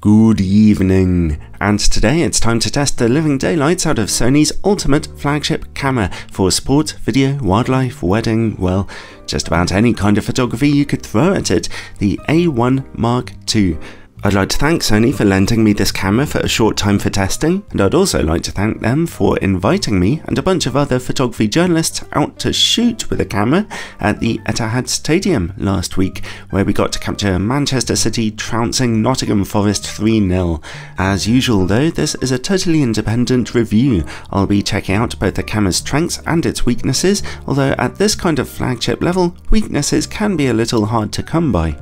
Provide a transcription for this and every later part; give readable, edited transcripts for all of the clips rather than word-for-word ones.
Good evening, and today it's time to test the living daylights out of Sony's ultimate flagship camera for sport, video, wildlife, wedding, well, just about any kind of photography you could throw at it, the A1 Mark II. I'd like to thank Sony for lending me this camera for a short time for testing, and I'd also like to thank them for inviting me and a bunch of other photography journalists out to shoot with a camera at the Etihad Stadium last week, where we got to capture Manchester City trouncing Nottingham Forest 3-0. As usual though, this is a totally independent review. I'll be checking out both the camera's strengths and its weaknesses, although at this kind of flagship level, weaknesses can be a little hard to come by.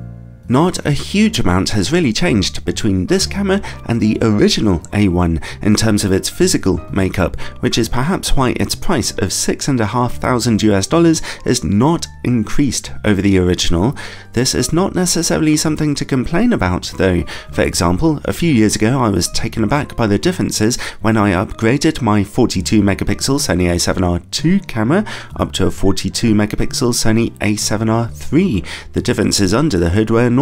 Not a huge amount has really changed between this camera and the original A1 in terms of its physical makeup, which is perhaps why its price of $6,500 is not increased over the original. This is not necessarily something to complain about though. For example, a few years ago I was taken aback by the differences when I upgraded my 42 megapixel Sony a7R II camera up to a 42 megapixel Sony a7R III. The differences under the hood were enormous.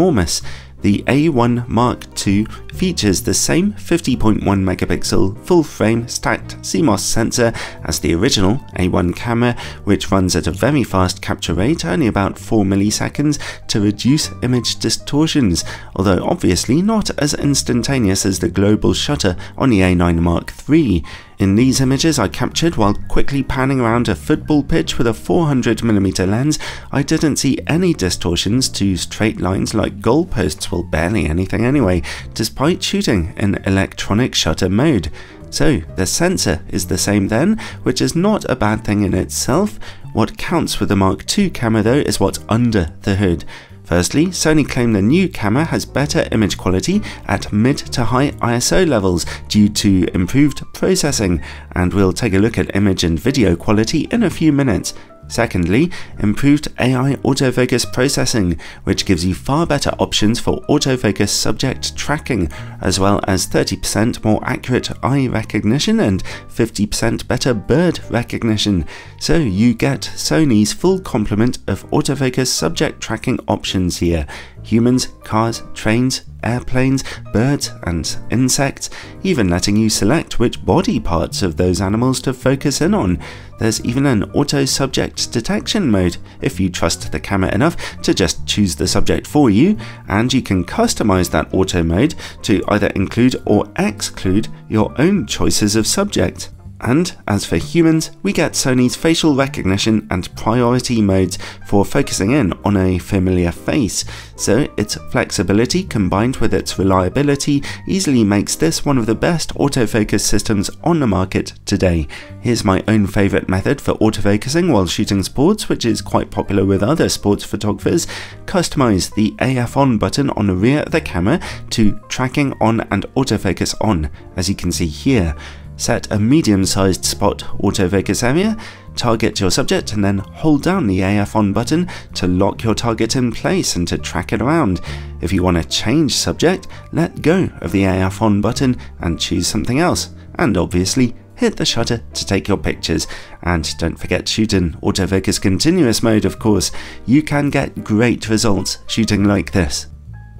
The A1 Mark II features the same 50.1 megapixel full-frame stacked CMOS sensor as the original A1 camera, which runs at a very fast capture rate, only about 4 milliseconds, to reduce image distortions, although obviously not as instantaneous as the global shutter on the A9 Mark III. In these images I captured while quickly panning around a football pitch with a 400mm lens. I didn't see any distortions to straight lines like goalposts, well, barely anything anyway, despite shooting in electronic shutter mode. So the sensor is the same then, which is not a bad thing in itself. What counts with the Mark II camera though is what's under the hood. Firstly, Sony claim the new camera has better image quality at mid to high ISO levels due to improved processing, and we'll take a look at image and video quality in a few minutes. Secondly, improved AI autofocus processing, which gives you far better options for autofocus subject tracking, as well as 30% more accurate eye recognition and 50% better bird recognition. So you get Sony's full complement of autofocus subject tracking options here. Humans, cars, trains, airplanes, birds and insects, even letting you select which body parts of those animals to focus in on. There's even an auto subject detection mode if you trust the camera enough to just choose the subject for you, and you can customize that auto mode to either include or exclude your own choices of subject. And as for humans, we get Sony's facial recognition and priority modes for focusing in on a familiar face, so its flexibility combined with its reliability easily makes this one of the best autofocus systems on the market today. Here's my own favourite method for autofocusing while shooting sports, which is quite popular with other sports photographers. Customize the AF on button on the rear of the camera to tracking on and autofocus on, as you can see here. Set a medium-sized spot autofocus area, target your subject and then hold down the AF on button to lock your target in place and to track it around. If you want to change subject, let go of the AF on button and choose something else, and obviously hit the shutter to take your pictures. And don't forget to shoot in autofocus continuous mode, of course. You can get great results shooting like this.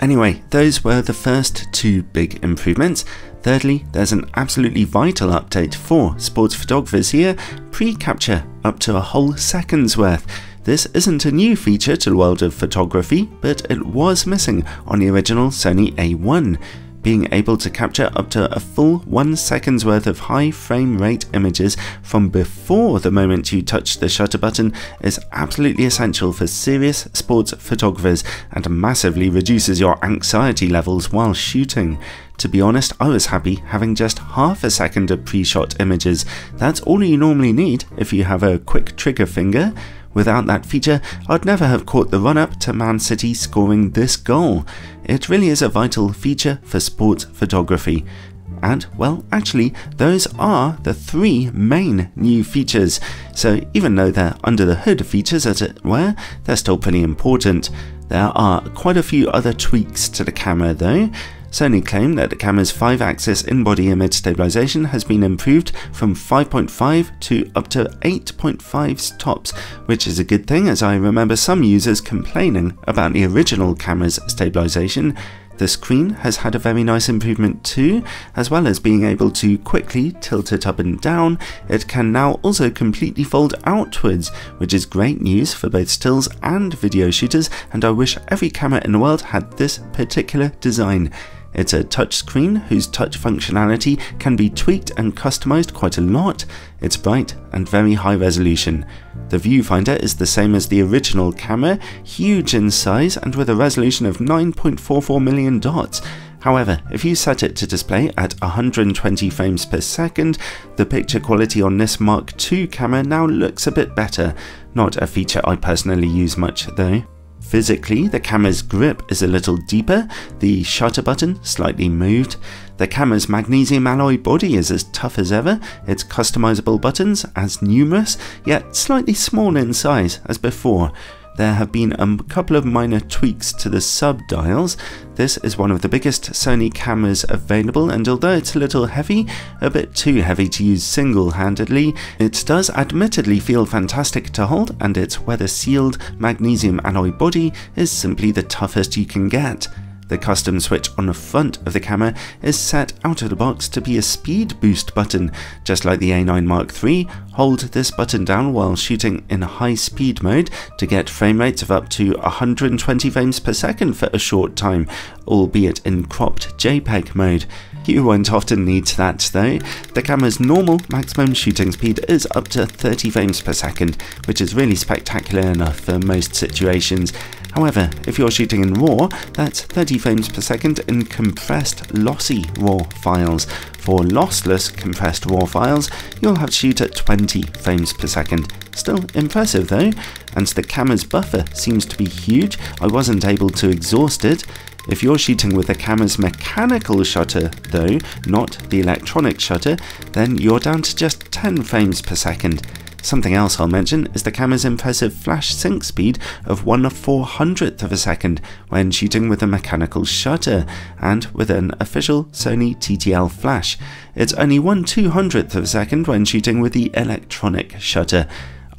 Anyway, those were the first two big improvements. Thirdly, there's an absolutely vital update for sports photographers here: pre-capture up to a whole second's worth. This isn't a new feature to the world of photography, but it was missing on the original Sony A1. Being able to capture up to a full 1 second's worth of high frame rate images from before the moment you touch the shutter button is absolutely essential for serious sports photographers and massively reduces your anxiety levels while shooting. To be honest, I was happy having just half a second of pre-shot images. That's all you normally need if you have a quick trigger finger. Without that feature, I'd never have caught the run-up to Man City scoring this goal. It really is a vital feature for sports photography. And, well, actually, those are the three main new features. So even though they're under the hood features, as it were, they're still pretty important. There are quite a few other tweaks to the camera though. Sony claim that the camera's 5-axis in-body image stabilization has been improved from 5.5 to up to 8.5 stops, which is a good thing, as I remember some users complaining about the original camera's stabilization. The screen has had a very nice improvement too, as well as being able to quickly tilt it up and down. It can now also completely fold outwards, which is great news for both stills and video shooters, and I wish every camera in the world had this particular design. It's a touchscreen whose touch functionality can be tweaked and customized quite a lot. It's bright and very high resolution. The viewfinder is the same as the original camera, huge in size and with a resolution of 9.44 million dots. However, if you set it to display at 120 frames per second, the picture quality on this Mark II camera now looks a bit better. Not a feature I personally use much though. Physically, the camera's grip is a little deeper, the shutter button slightly moved. The camera's magnesium alloy body is as tough as ever, its customizable buttons as numerous, yet slightly smaller in size as before. There have been a couple of minor tweaks to the sub-dials. This is one of the biggest Sony cameras available, and although it's a little heavy, a bit too heavy to use single-handedly, it does admittedly feel fantastic to hold, and its weather-sealed magnesium alloy body is simply the toughest you can get. The custom switch on the front of the camera is set out of the box to be a speed boost button. Just like the A9 Mark III, hold this button down while shooting in high speed mode to get frame rates of up to 120 frames per second for a short time, albeit in cropped JPEG mode. You won't often need that though. The camera's normal maximum shooting speed is up to 30 frames per second, which is really spectacular enough for most situations. However, if you're shooting in RAW, that's 30 frames per second in compressed lossy RAW files. For lossless compressed RAW files, you'll have to shoot at 20 frames per second. Still impressive though, and the camera's buffer seems to be huge. I wasn't able to exhaust it. If you're shooting with the camera's mechanical shutter though, not the electronic shutter, then you're down to just 10 frames per second. Something else I'll mention is the camera's impressive flash sync speed of 1/400th of a second when shooting with a mechanical shutter, and with an official Sony TTL flash. It's only 1/200th of a second when shooting with the electronic shutter.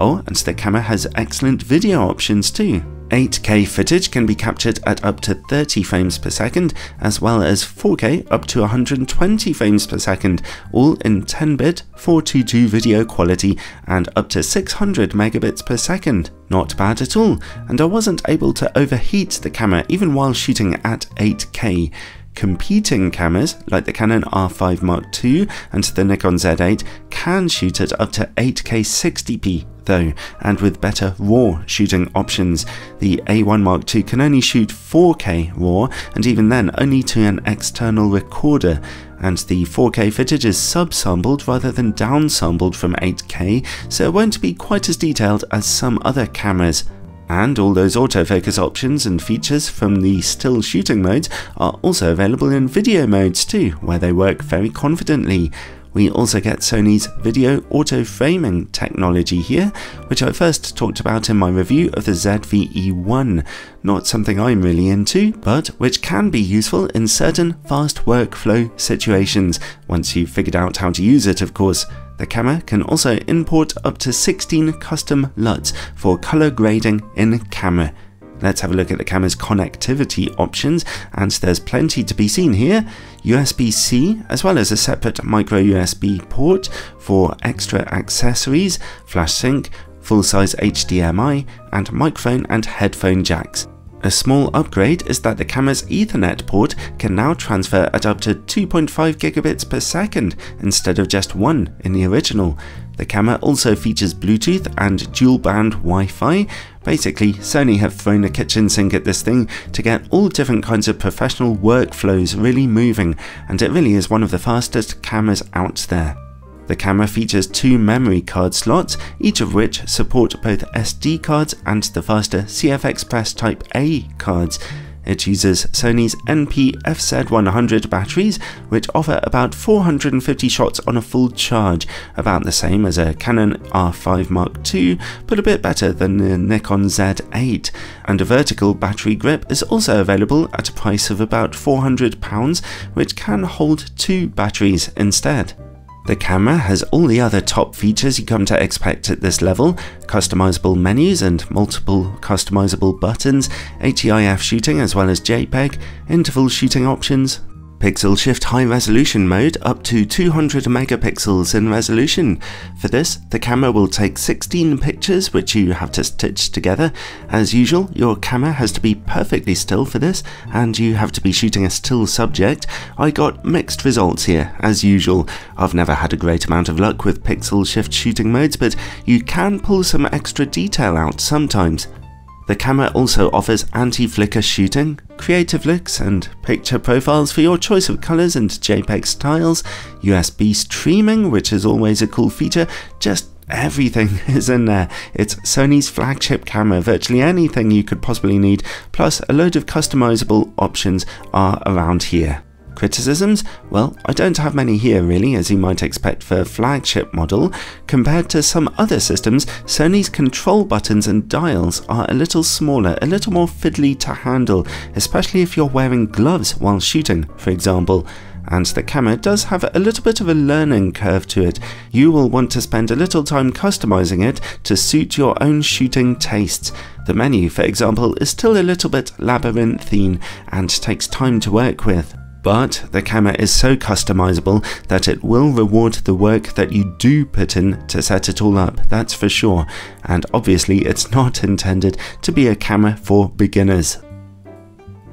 Oh, and the camera has excellent video options too. 8K footage can be captured at up to 30 frames per second, as well as 4K up to 120 frames per second, all in 10-bit 422 video quality and up to 600 megabits per second. Not bad at all, and I wasn't able to overheat the camera even while shooting at 8K. Competing cameras, like the Canon R5 Mark II and the Nikon Z8, can shoot at up to 8K 60p though, and with better RAW shooting options. The A1 Mark II can only shoot 4K RAW, and even then only to an external recorder, and the 4K footage is subsampled rather than downsampled from 8K, so it won't be quite as detailed as some other cameras. And all those autofocus options and features from the still shooting modes are also available in video modes too, where they work very confidently. We also get Sony's video auto framing technology here, which I first talked about in my review of the ZV-E1. Not something I'm really into, but which can be useful in certain fast workflow situations, once you've figured out how to use it of course. The camera can also import up to 16 custom LUTs for color grading in camera. Let's have a look at the camera's connectivity options, and there's plenty to be seen here. USB-C, as well as a separate micro USB port for extra accessories, flash sync, full-size HDMI, and microphone and headphone jacks. A small upgrade is that the camera's Ethernet port can now transfer at up to 2.5 gigabits per second instead of just 1 in the original. The camera also features Bluetooth and dual-band Wi-Fi. Basically, Sony have thrown a kitchen sink at this thing to get all different kinds of professional workflows really moving, and it really is one of the fastest cameras out there. The camera features 2 memory card slots, each of which support both SD cards and the faster CF Express Type A cards. It uses Sony's NP-FZ100 batteries, which offer about 450 shots on a full charge, about the same as a Canon R5 Mark II, but a bit better than the Nikon Z8. And a vertical battery grip is also available at a price of about £400, which can hold 2 batteries instead. The camera has all the other top features you come to expect at this level: customizable menus and multiple customizable buttons, HEIF shooting as well as JPEG, interval shooting options, pixel shift high resolution mode up to 200 megapixels in resolution. For this, the camera will take 16 pictures which you have to stitch together. As usual, your camera has to be perfectly still for this, and you have to be shooting a still subject. I got mixed results here, as usual. I've never had a great amount of luck with pixel shift shooting modes, but you can pull some extra detail out sometimes. The camera also offers anti-flicker shooting, creative looks and picture profiles for your choice of colours and JPEG styles, USB streaming, which is always a cool feature. Just everything is in there. It's Sony's flagship camera, virtually anything you could possibly need, plus a load of customizable options are around here. Criticisms? Well, I don't have many here really, as you might expect for a flagship model. Compared to some other systems, Sony's control buttons and dials are a little smaller, a little more fiddly to handle, especially if you're wearing gloves while shooting, for example. And the camera does have a little bit of a learning curve to it. You will want to spend a little time customizing it to suit your own shooting tastes. The menu, for example, is still a little bit labyrinthine and takes time to work with. But the camera is so customizable that it will reward the work that you do put in to set it all up, that's for sure. And obviously it's not intended to be a camera for beginners.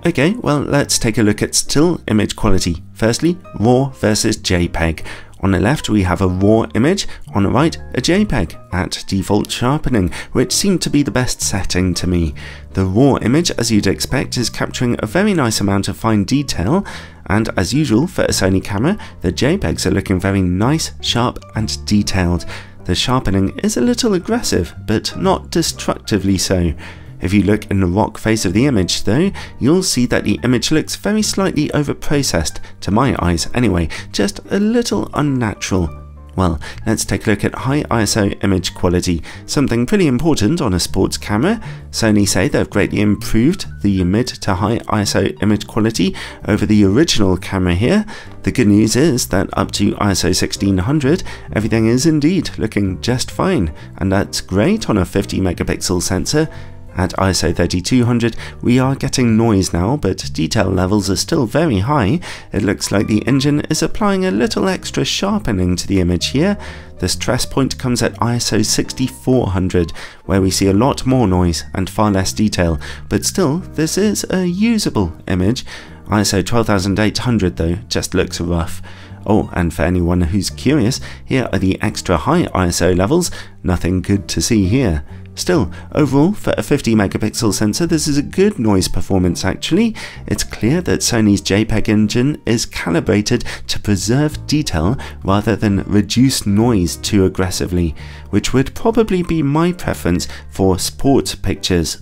Okay, well, let's take a look at still image quality. Firstly, RAW versus JPEG. On the left we have a RAW image, on the right a JPEG at default sharpening, which seemed to be the best setting to me. The RAW image, as you'd expect, is capturing a very nice amount of fine detail, and as usual for a Sony camera, the JPEGs are looking very nice, sharp and detailed. The sharpening is a little aggressive, but not destructively so. If you look in the rock face of the image though, you'll see that the image looks very slightly over-processed, to my eyes anyway, just a little unnatural. Well, let's take a look at high ISO image quality, something pretty important on a sports camera. Sony say they've greatly improved the mid to high ISO image quality over the original camera here. The good news is that up to ISO 1600, everything is indeed looking just fine, and that's great on a 50 megapixel sensor. At ISO 3200 we are getting noise now, but detail levels are still very high. It looks like the engine is applying a little extra sharpening to the image here. The stress point comes at ISO 6400, where we see a lot more noise and far less detail, but still this is a usable image. ISO 12800 though just looks rough. Oh, and for anyone who's curious, here are the extra high ISO levels. Nothing good to see here. Still, overall, for a 50 megapixel sensor, this is a good noise performance actually. It's clear that Sony's JPEG engine is calibrated to preserve detail rather than reduce noise too aggressively, which would probably be my preference for sport pictures.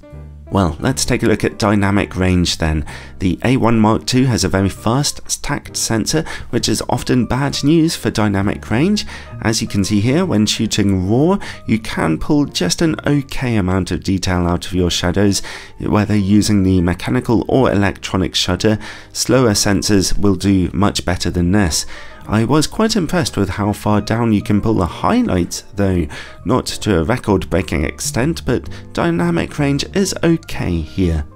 Well, let's take a look at dynamic range then. The A1 Mark II has a very fast stacked sensor, which is often bad news for dynamic range. As you can see here, when shooting RAW, you can pull just an okay amount of detail out of your shadows, whether using the mechanical or electronic shutter. Slower sensors will do much better than this. I was quite impressed with how far down you can pull the highlights though, not to a record-breaking extent, but dynamic range is okay here.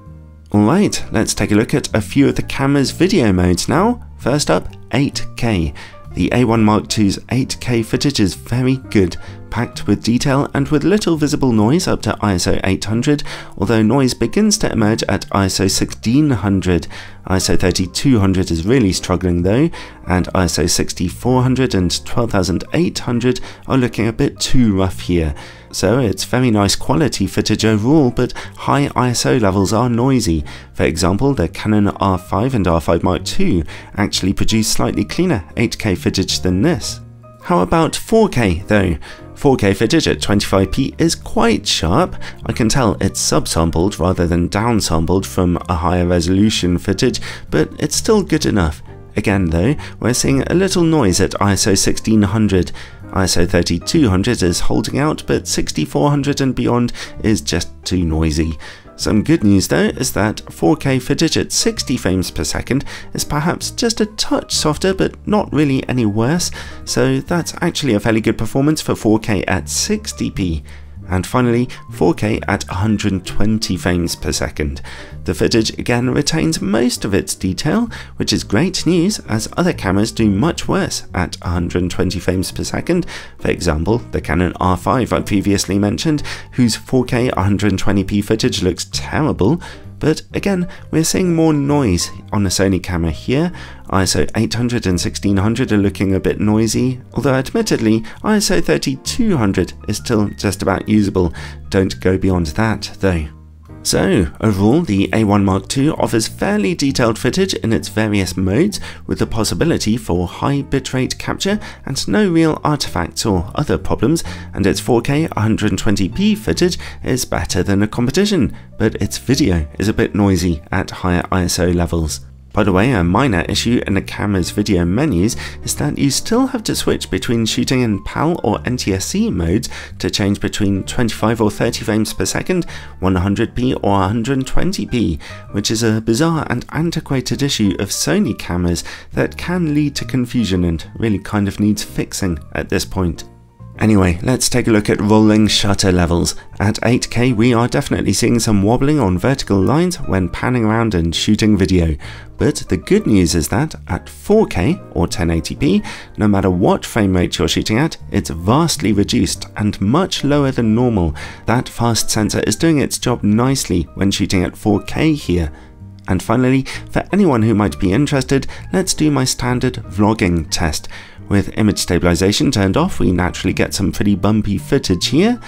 Alright, let's take a look at a few of the camera's video modes now. First up, 8K. The A1 Mark II's 8K footage is very good, packed with detail and with little visible noise up to ISO 800, although noise begins to emerge at ISO 1600. ISO 3200 is really struggling though, and ISO 6400 and 12800 are looking a bit too rough here. So it's very nice quality footage overall, but high ISO levels are noisy. For example, the Canon R5 and R5 Mark II actually produce slightly cleaner 8K footage than this. How about 4K though? 4K footage at 25p is quite sharp. I can tell it's subsampled rather than downsampled from a higher resolution footage, but it's still good enough. Again though, we're seeing a little noise at ISO 1600. ISO 3200 is holding out, but 6400 and beyond is just too noisy. Some good news though is that 4K footage at 60 frames per second is perhaps just a touch softer but not really any worse, so that's actually a fairly good performance for 4K at 60p. And finally, 4K at 120 frames per second. The footage again retains most of its detail, which is great news as other cameras do much worse at 120 frames per second. For example, the Canon R5 I previously mentioned, whose 4K 120p footage looks terrible. But again, we're seeing more noise on the Sony camera here. ISO 800 and 1600 are looking a bit noisy, although admittedly ISO 3200 is still just about usable. Don't go beyond that though. So, overall, the A1 Mark II offers fairly detailed footage in its various modes, with the possibility for high bitrate capture and no real artifacts or other problems, and its 4K 120p footage is better than the competition, but its video is a bit noisy at higher ISO levels. By the way, a minor issue in the camera's video menus is that you still have to switch between shooting in PAL or NTSC modes to change between 25 or 30 frames per second, 100p or 120p, which is a bizarre and antiquated issue of Sony cameras that can lead to confusion and really kind of needs fixing at this point. Anyway, let's take a look at rolling shutter levels. At 8K we are definitely seeing some wobbling on vertical lines when panning around and shooting video. But the good news is that at 4K or 1080p, no matter what frame rate you're shooting at, it's vastly reduced and much lower than normal. That fast sensor is doing its job nicely when shooting at 4K here. And finally, for anyone who might be interested, let's do my standard vlogging test. With image stabilization turned off, we naturally get some pretty bumpy footage here.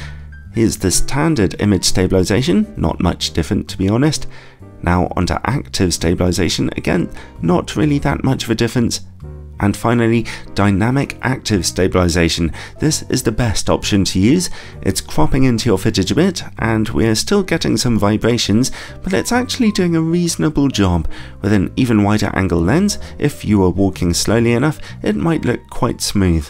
Here's the standard image stabilization, not much different to be honest. Now onto active stabilization, again, not really that much of a difference. And finally, dynamic active stabilization. This is the best option to use. It's cropping into your footage a bit, and we're still getting some vibrations, but it's actually doing a reasonable job. With an even wider angle lens, if you were walking slowly enough, it might look quite smooth.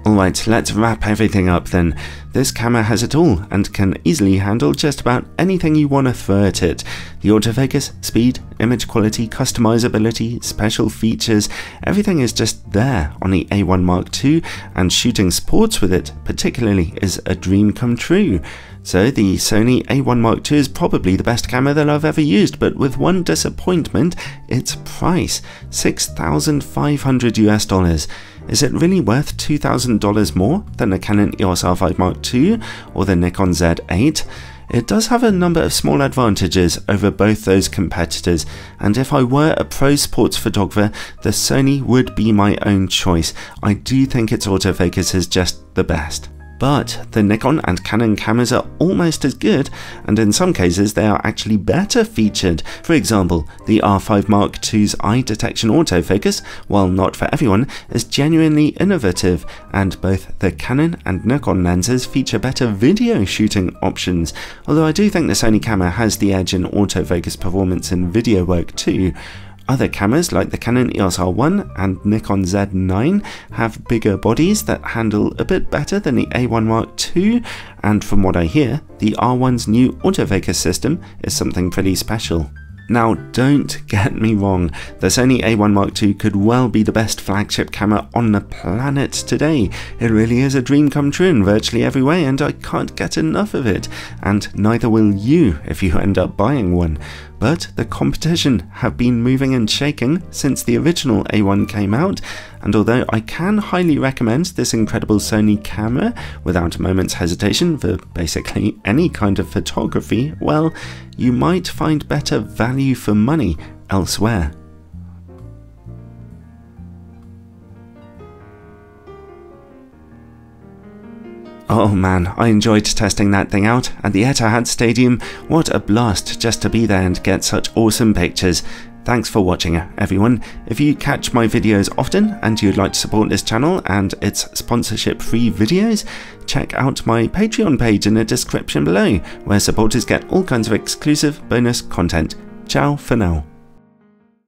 Alright, let's wrap everything up then. This camera has it all and can easily handle just about anything you want to throw at it. The autofocus, speed, image quality, customizability, special features, everything is just there on the A1 Mark II, and shooting sports with it particularly is a dream come true. So the Sony A1 Mark II is probably the best camera that I've ever used, but with one disappointment, its price, $6,500 US. Is it really worth $2,000 more than the Canon EOS R5 Mark II or the Nikon Z8? It does have a number of small advantages over both those competitors, and if I were a pro sports photographer, the Sony would be my own choice. I do think its autofocus is just the best. But the Nikon and Canon cameras are almost as good, and in some cases they are actually better featured. For example, the R5 Mark II's eye detection autofocus, while not for everyone, is genuinely innovative, and both the Canon and Nikon lenses feature better video shooting options, although I do think the Sony camera has the edge in autofocus performance in video work too. Other cameras like the Canon EOS R1 and Nikon Z9 have bigger bodies that handle a bit better than the A1 Mark II, and from what I hear, the R1's new autofocus system is something pretty special. Now don't get me wrong, the Sony A1 Mark II could well be the best flagship camera on the planet today. It really is a dream come true in virtually every way, and I can't get enough of it, and neither will you if you end up buying one. But the competition have been moving and shaking since the original A1 came out, and although I can highly recommend this incredible Sony camera without a moment's hesitation for basically any kind of photography, well, you might find better value for money elsewhere. Oh man, I enjoyed testing that thing out at the Etihad Stadium. What a blast just to be there and get such awesome pictures. Thanks for watching everyone. If you catch my videos often and you'd like to support this channel and its sponsorship free videos, check out my Patreon page in the description below, where supporters get all kinds of exclusive bonus content. Ciao for now.